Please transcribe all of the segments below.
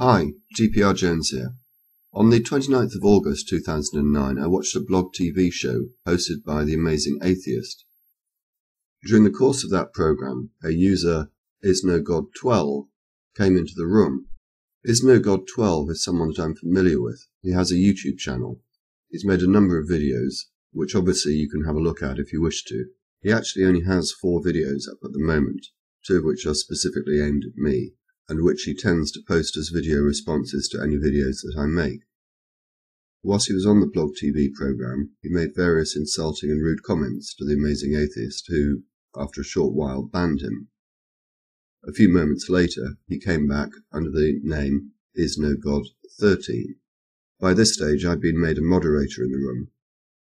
Hi, Dprjones here. On the 29th of August 2009, I watched a blog TV show hosted by the amazing atheist. During the course of that program, a user, IsNoGod12, came into the room. IsNoGod12 is someone that I'm familiar with. He has a YouTube channel. He's made a number of videos, which obviously you can have a look at if you wish to. He actually only has 4 videos up at the moment, 2 of which are specifically aimed at me, and which he tends to post as video responses to any videos that I make. Whilst he was on the blog TV program, he made various insulting and rude comments to the amazing atheist who, after a short while, banned him. A few moments later, he came back under the name IsNoGod13. By this stage, I'd been made a moderator in the room,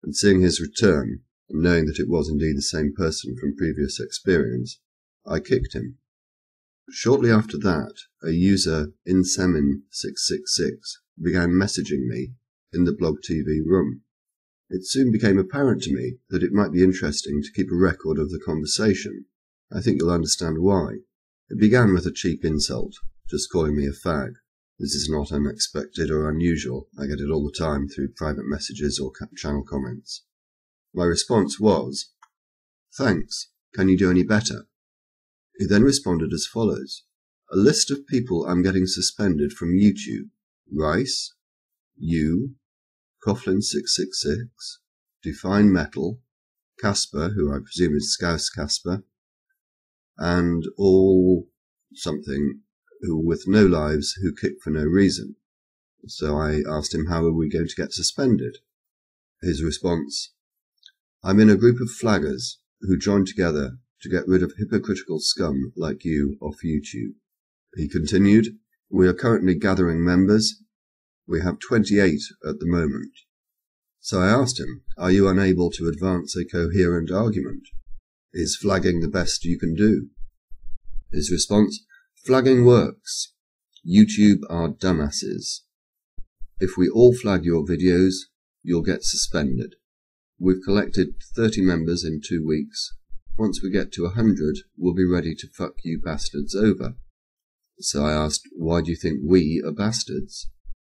and seeing his return, and knowing that it was indeed the same person from previous experience, I kicked him. Shortly after that, a user, Insemin666, began messaging me in the blog TV room. It soon became apparent to me that it might be interesting to keep a record of the conversation. I think you'll understand why. It began with a cheap insult, just calling me a fag. This is not unexpected or unusual. I get it all the time through private messages or channel comments. My response was, "Thanks. Can you do any better?" He then responded as follows: "A list of people I'm getting suspended from YouTube. Rice, you, Coughlin666, Define Metal, Casper, who I presume is Scouse Casper, and all something who with no lives who kick for no reason." So I asked him, how are we going to get suspended? His response: "I'm in a group of flaggers who joined together to get rid of hypocritical scum like you off YouTube." He continued, "We are currently gathering members. We have 28 at the moment." So I asked him, are you unable to advance a coherent argument? Is flagging the best you can do? His response: "Flagging works. YouTube are dumbasses. If we all flag your videos, you'll get suspended. We've collected 30 members in 2 weeks. Once we get to 100, we'll be ready to fuck you bastards over." So I asked, why do you think we are bastards?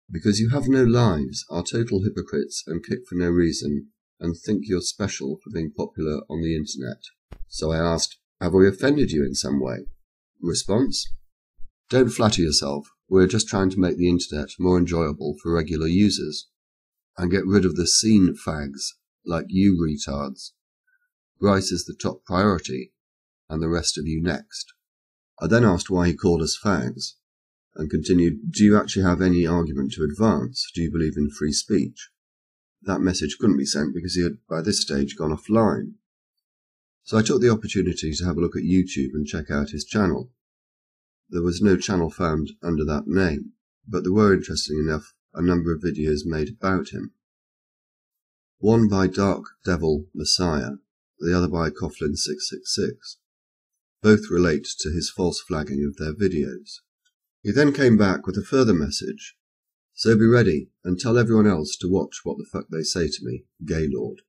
"Because you have no lives, are total hypocrites and kick for no reason, and think you're special for being popular on the internet." So I asked, have we offended you in some way? Response: "Don't flatter yourself. We're just trying to make the internet more enjoyable for regular users, and get rid of the scene fags like you retards. Rice is the top priority, and the rest of you next." I then asked why he called us fags, and continued, "Do you actually have any argument to advance? Do you believe in free speech?" That message couldn't be sent because he had by this stage gone offline. So I took the opportunity to have a look at YouTube and check out his channel. There was no channel found under that name, but there were, interesting enough, a number of videos made about him. One by Dark Devil Messiah, the other by Coughlin666. Both relate to his false flagging of their videos. He then came back with a further message: "So be ready and tell everyone else to watch what the fuck they say to me, Gaylord."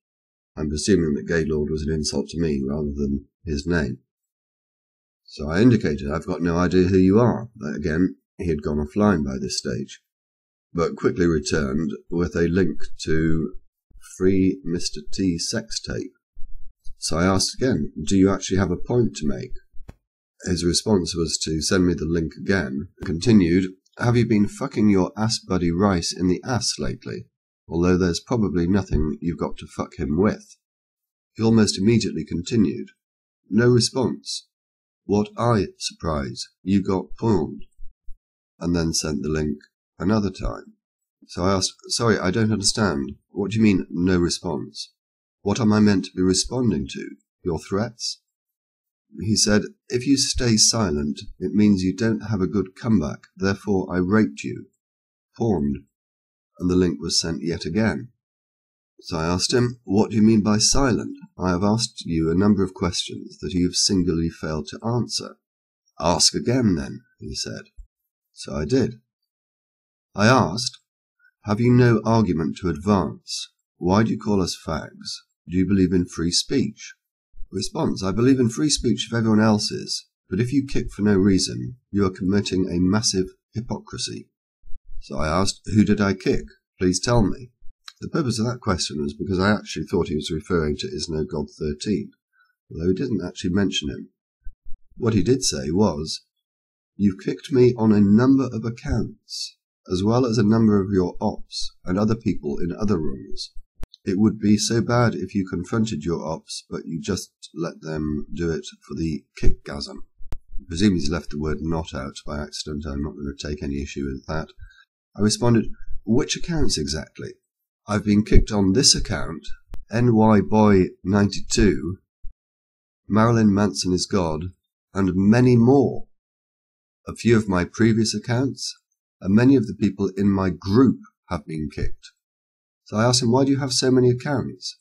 I'm presuming that Gaylord was an insult to me rather than his name. So I indicated I've got no idea who you are. Again, he had gone offline by this stage, but quickly returned with a link to Free Mr. T sex tape. So I asked again, do you actually have a point to make? His response was to send me the link again, and continued, "Have you been fucking your ass buddy Rice in the ass lately? Although there's probably nothing you've got to fuck him with." He almost immediately continued, "No response. What surprise, you got pawned," and then sent the link another time. So I asked, "Sorry, I don't understand. What do you mean, no response? What am I meant to be responding to? Your threats?" He said, "If you stay silent, it means you don't have a good comeback, therefore I raped you." Pawned. And the link was sent yet again. So I asked him, "What do you mean by silent? I have asked you a number of questions that you have singularly failed to answer." "Ask again then," he said. So I did. I asked, "Have you no argument to advance? Why do you call us fags? Do you believe in free speech?" Response: "I believe in free speech if everyone else is, but if you kick for no reason, you are committing a massive hypocrisy. So I asked, "Who did I kick? Please tell me." The purpose of that question was because I actually thought he was referring to Is No God 13, although he didn't actually mention him. What he did say was, "You've kicked me on a number of accounts, as well as a number of your ops and other people in other rooms. It would be so bad if you confronted your ops, but you just let them do it for the kickgasm." I presume he's left the word "not" out by accident. I'm not going to take any issue with that. I responded, "Which accounts exactly?" "I've been kicked on this account, NYBoy92, Marilyn Manson is God, and many more. A few of my previous accounts, and many of the people in my group have been kicked." So I asked him, "Why do you have so many accounts?"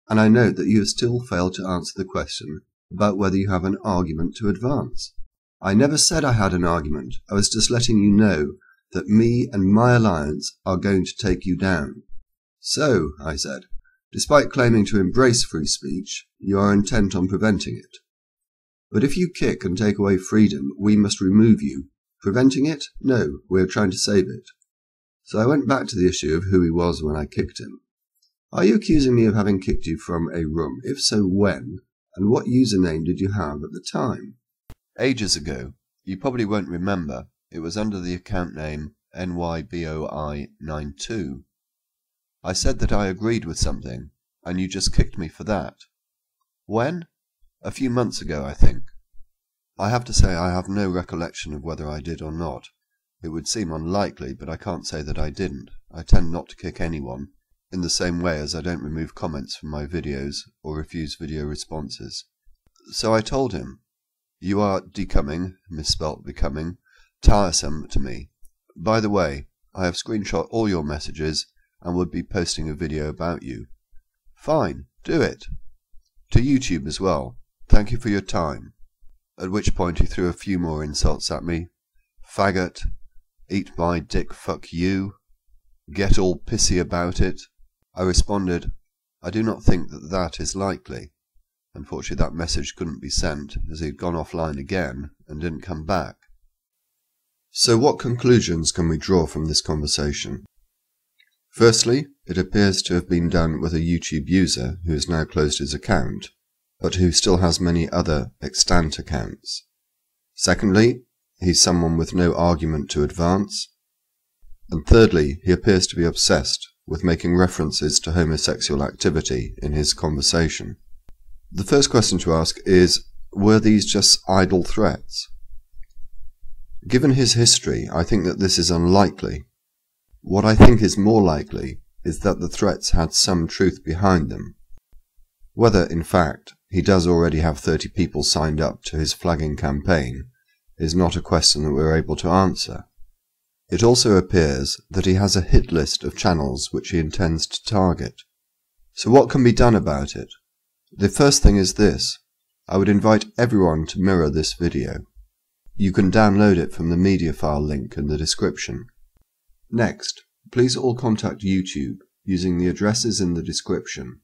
And I note that you have still failed to answer the question about whether you have an argument to advance. I never said I had an argument. I was just letting you know that me and my alliance are going to take you down. "So," I said, "despite claiming to embrace free speech, you are intent on preventing it. But if you kick and take away freedom, we must remove you. Preventing it? No, we are trying to save it." So I went back to the issue of who he was when I kicked him. "Are you accusing me of having kicked you from a room? If so, when? And what username did you have at the time?" Ages ago. You probably won't remember. It was under the account name NYBoI92. I said that I agreed with something, and you just kicked me for that. When? A few months ago, I think. I have to say I have no recollection of whether I did or not. It would seem unlikely, but I can't say that I didn't. I tend not to kick anyone, in the same way as I don't remove comments from my videos or refuse video responses. So I told him, "You are becoming, misspelt becoming, tiresome to me. By the way, I have screenshot all your messages and would be posting a video about you." "Fine, do it. To YouTube as well. Thank you for your time." At which point he threw a few more insults at me. "Faggot, eat my dick, fuck you, get all pissy about it." I responded, "I do not think that that is likely." Unfortunately, that message couldn't be sent, as he had gone offline again and didn't come back. So what conclusions can we draw from this conversation? Firstly, it appears to have been done with a YouTube user who has now closed his account, but who still has many other extant accounts. Secondly, he's someone with no argument to advance. And thirdly, he appears to be obsessed with making references to homosexual activity in his conversation. The first question to ask is, were these just idle threats? Given his history, I think that this is unlikely. What I think is more likely is that the threats had some truth behind them. Whether, in fact, he does already have 30 people signed up to his flagging campaign is not a question that we're able to answer. It also appears that he has a hit list of channels which he intends to target. So what can be done about it? The first thing is this. I would invite everyone to mirror this video. You can download it from the mediafire link in the description. Next, please all contact YouTube using the addresses in the description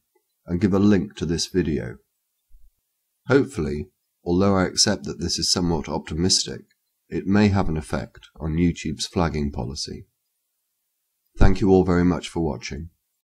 and give a link to this video. Hopefully, although I accept that this is somewhat optimistic, it may have an effect on YouTube's flagging policy. Thank you all very much for watching.